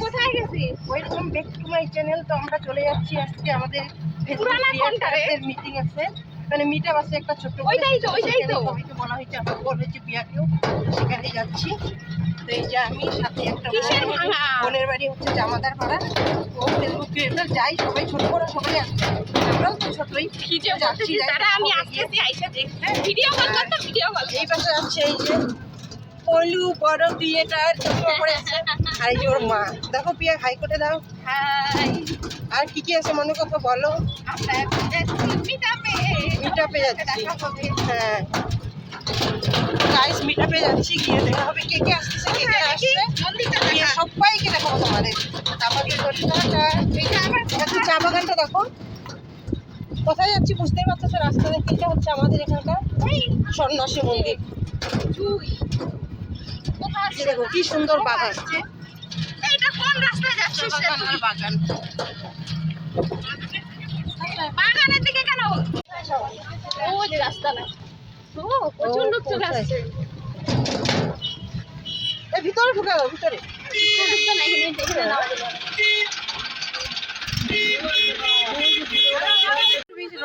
কোথায় গেছি? Welcome back to my channel. তো আমরা চলে যাচ্ছি আজকে আমাদের মিটিং আছে, মানে মিটআপ আছে একটা ছোট্ট। ওইটাই তো সবাইকে বলা হয়েছে, আমার বল হয়েছে বিয়াকেও, সেখানে যাচ্ছি। তো এই যে আমি সাথে একটা বোনের বাড়ি হচ্ছে জামাদার পাড়া। ও ফেসবুক ক্রিয়েটর, যাই সবাই ছোট বড় সবাই আসছে, আমরাও তো ছোটই যাচ্ছি। আমি আসতেছি, আইসা দেখতে ভিডিও কল করতে, ভিডিও কল। এই পাশে আছে এই যে পলু বড় ক্রিয়েটর করে আছে, আর এই যে ওর মা। দেখো পিয়া, হাই করে দাও। হাই, আর কি কি আছে মনে কথা বলো। আমরা মিটআপে যাচ্ছি। হ্যাঁ গাইস, মিটআপে যাচ্ছি, গিয়ে দেখা হবে কে কে আসছে, কে কে আসছে। সবাইকে দেখাবো তোমাদের। আমাদের চা বাগানটা দেখো। কোথায় যাচ্ছি বুঝতেই পারছো, রাস্তা দেখে। এটা হচ্ছে আমাদের এখানকার সন্ন্যাসী মন্দির। দেখো কি সুন্দর বাগান। এটা কোন রাস্তায় যাচ্ছিস? বাগান বাগানের দিকে কেন? ও যে রাস্তা না, ও প্রচুর লোক চলে আসছে। ভিতরে ঢুকে যাও, ভিতরে।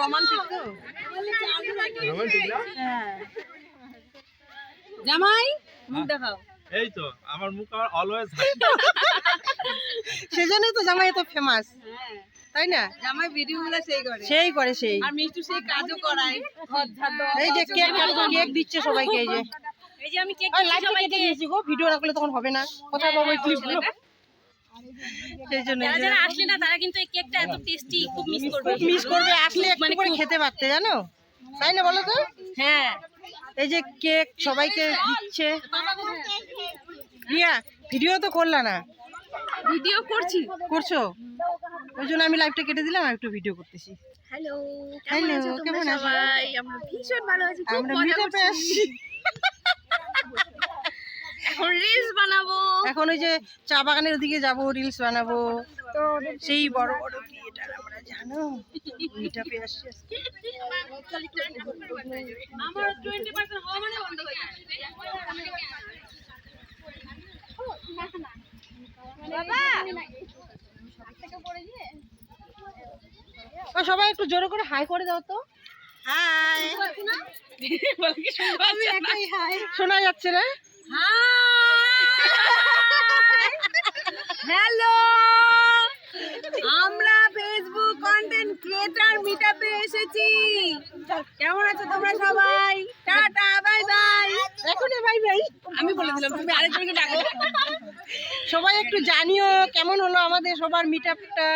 রোমান্টিক তো, জামাই মুখ দেখাও। এই তো আমার মুখ, আমার অলওয়েজ সেজন্যই তো জামাই তো ফেমাস, তাই না? জামাই ভিডিও গুলো সেই করে সেই। আর মিষ্টি সেই কাজও করায়। এই যে কেক কেক দিচ্ছে সবাইকে। এই যে আমি কেক লাইভ কেটে দিয়েছি গো, ভিডিও না করলে তখন হবে না। কোথায় পাবো এই ক্লিপগুলো? সেই জন্য যারা আসলে না, তারা কিন্তু এই কেকটা এত টেস্টি খুব মিস করবে। আসলে একটু করে খেতে পারতে, জানো, তাই না বলো তো? হ্যাঁ, এই যে কেক সবাইকে দিচ্ছে। রিয়া, ভিডিও তো করলা না? ভিডিও করছো, ওই জন্য আমি লাইভটা কেটে দিলাম, আর একটু ভিডিও করতেছি। হ্যালো, কেমন আছো সবাই? আমরা ভীষণ ভালো আছি, খুব আমরা মজা মিটআপে করছি। আসছি। এখন রিলস বানাবো। এখন ওই যে চা বাগানের ওদিকে যাবো, রিলস বানাবো। তো সেই বড় বড় ক্রিয়েটার আমরা, জানো, মিটআপে আসছি। আমার 20% হওয়া মানে বন্ধ হয়ে যাবে। বাবা ও সবাই একটু জোরে করে হাই করে দাও তো। হাই, আমি একাই হাই। শোনা যাচ্ছে না? হ্যালো, আমরা ফেসবুক কন্টেন্ট ক্রিয়েটর মিটআপে এসেছি। কেমন আছো তোমরা সবাই? Tata, bye bye. এখনই বাই বাই আমি বলে দিলাম, তুমি আরেকজনকে ডাকো। সবাই একটু জানিও কেমন হলো আমাদের সবার মিটআপটা।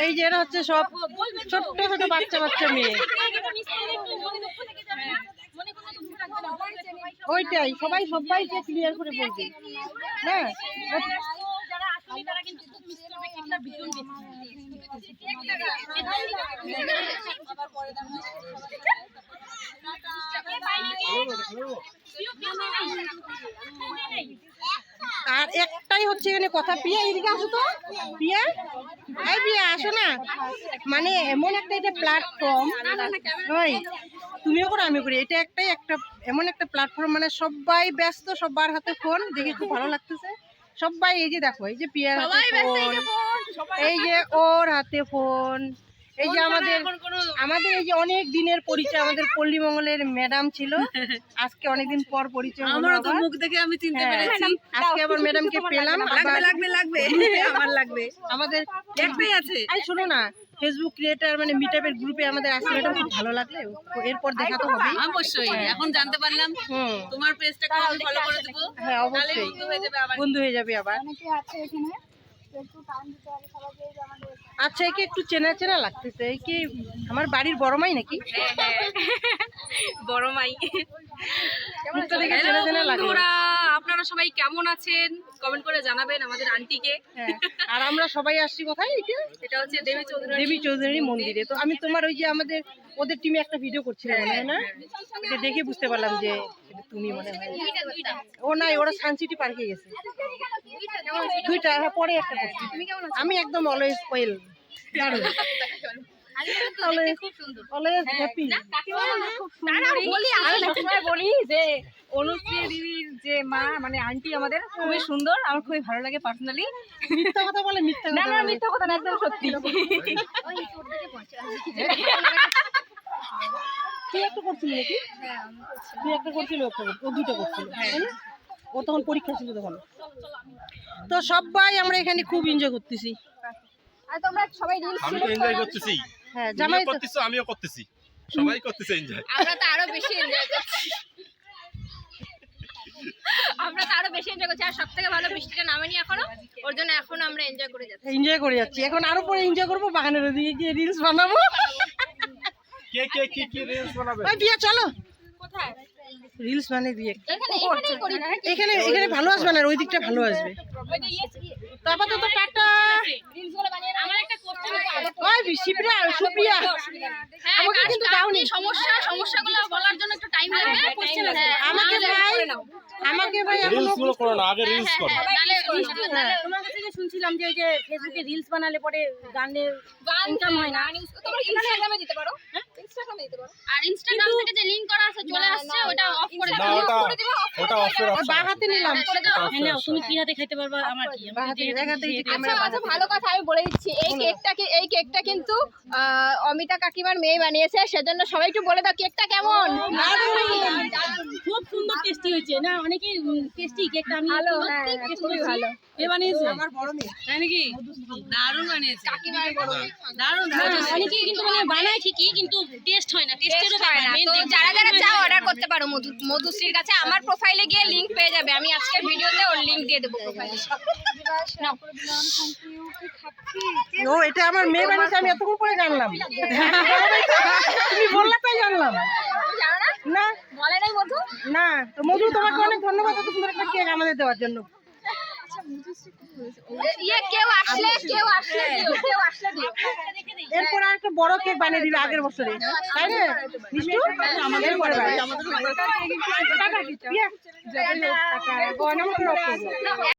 এই যে এরা হচ্ছে সব ছোট্ট ছোট বাচ্চা বাচ্চা মেয়ে। ওইটাই, সবাই সবাইকে ক্লিয়ার করে বলবে না। আর একটাই হচ্ছে এখানে কথা, প্রিয়া এদিকে আসো তো। প্রিয়া, এই প্রিয়া আসো না। মানে এমন একটা এটা প্ল্যাটফর্ম, ওই তুমিও করো আমিও করি, এটা একটা এমন একটা প্ল্যাটফর্ম, মানে সবাই ব্যস্ত, সবার হাতে ফোন, দেখে খুব ভালো লাগতেছে। সবাই এই যে দেখো, এই যে প্রিয়ার হাতে ফোন, এই যে ওর হাতে ফোন, এই যে আমাদের এই যে অনেক দিনের পরিচয়, আমাদের পল্লীমঙ্গলের ম্যাডাম ছিল, আজকে অনেকদিন পর পরিচয় হলো। আমারও তো মুখ দেখে আমি চিনতে পেরেছি। আজকে আবার ম্যাডামকে পেলাম। লাগবে আমার লাগবে, আমাদের একটাই আছে। এই শোনো না, ফেসবুক ক্রিয়েটর মানে মিটআপের গ্রুপে আমাদের আসলে ম্যাডাম খুব ভালো লাগলে, এরপর দেখা তো হবে অবশ্যই। এখন জানতে পারলাম, তোমার পেজটাকে আমি ফলো করে দেব। হ্যাঁ অবশ্যই, বন্ধু হয়ে যাবে আবার। আচ্ছা, একে একটু চেনা চেনা লাগতেছে। এই কি আমার বাড়ির বড় মাই নাকি? বড় মাই। মুখটা দেখে চেনা চেনা লাগে। আপনারা সবাই কেমন আছেন? কমেন্ট করে জানাবেন আমাদের আন্টিকে। হ্যাঁ, আর আমরা সবাই আসছি কোথায়? এটা হচ্ছে দেবী চৌধুরী মন্দিরে। তো আমি তোমার ওই যে ওদের টিমে একটা ভিডিও করছিলাম, মনে হয় না? এটা দেখে বুঝতে পারলাম যে এটা তুমি মনে হয়। ও নাই, ওরা সানসিটি পার্কে গেছে। দুইটা, হ্যাঁ, পরে একটা করছি। আমি একদম অলওয়েজ ওয়েল, দারুণ, অলওয়েজ হ্যাপি। বলি যে অনুশ্রী দিদির যে মা মানে আন্টি আমাদের খুবই সুন্দর, আমার খুবই ভালো লাগে পার্সোনালি। মিথ্যা কথা বলে, মিথ্যা না কথা না বলে। মিথ্যা কথা না, একদম সত্যি। তুই একটা করছিলি নাকি? তুই একটা করছিলি, ও দুটো করছিল, তাই না? ও তখন পরীক্ষা ছিল তখন। তো সবাই আমরা এখানে খুব এনজয় করতেছি। আর তোমরা সবাই রিলস আমি তো এনজয় করতেছি, হ্যাঁ, তুমিও জামাই তো করতেছো আমিও করতেছি, সবাই করতেছে এনজয়। আমরা তো আরো বেশি এনজয় করছি। আমরা তো আরো বেশি এনজয় করছি, আর সব থেকে ভালো বৃষ্টিটা নামেনি এখনো, ওর জন্য এখন আমরা এনজয় করে যাচ্ছি। এনজয় করে যাচ্ছি। এখন আরো পরে এনজয় করবো, বাগানের ওদিকে গিয়ে রিলস বানাবো। কে কে কি রিলস বানাবে? ওই বিয়ে চলো কোথায়? রিলস বানিয়ে দিয়ে। এখানেই করি না, এখানে এখানে ভালো আসবে না, ওই দিকটা ভালো আসবে। তারপর তো টাটা। রিলস গুলো বানিয়ে আমার একটা কোশ্চেন আছে। ওই শিপ্রা, সুপ্রিয়া, আমাকে কিন্তু দাওনি। সমস্যাগুলো বলার জন্য একটু টাইম লাগবে। কোশ্চেন আছে আমাকে ভাই, আমাকে ভাই এখনো রিলস গুলো করো না, আগে রিলস করো। তোমার কাছে যে শুনছিলাম যে ফেসবুকে রিলস বানালে পরে গানের ইনকাম হয় না, তোমরা ইনস্টাগ্রামে দিতে পারো। ইনস্টাগ্রামে দিতে পারো। আর ইনস্টাগ্রাম থেকে যে লিংক করা আছে চলে আসছে, ওটা অফ করে না, ওটা অফের ওর অপশন। বা হাতে নিলাম। তুমি কি হাতে খেতে পারবা আমার কি? বা হাতে এক হাতে এই যে আচ্ছা ক্যামেরা আচ্ছা, ভালো কথা আমি বলে দিচ্ছি, এই কেকটা কিন্তু অমিতা কাকিমার মেয়ে বানিয়েছে, সেজন্য সবাই একটু বলে দাও কেকটা কেমন। খুব সুন্দর টেস্টি হয়েছে না, অনেকেই টেস্টি কেকটা আমি ভালো, হ্যাঁ খুবই ভালো। কে বানিয়েছে? আমার বড় মেয়ে। তাই নাকি? দারুণ বানিয়েছে, কাকিমার বড় মেয়ে। দারুণ। অনেকেই কিন্তু মানে বানায় ঠিকই, কিন্তু টেস্ট হয় না, টেস্টেরও Taste হয় না। তো যারা যারা চাও অর্ডার করতে পারো মধুশ্রীর কাছে, আমার প্রোফাইলে গিয়ে লিংক পেয়ে যাবে, আমি আজকের ভিডিওতে ওর লিংক দিয়ে দেবো প্রোফাইলে। ও এটা আমার মেয়ে বানিয়েছে, আমি এতক্ষণ পরে জানলাম। তুমি বললে তাই জানলাম। জানো না? না বলে নাই মধু? না, তো মধু তোমাকে অনেক ধন্যবাদ এত সুন্দর একটা কেক আমাদের দেওয়ার জন্য। কেউ আসলে দিও। এরপর আর একটা বড় কেক বানিয়ে দিবে আগের বছরে, তাই না মিষ্টু? আমাদের পরে টাটা।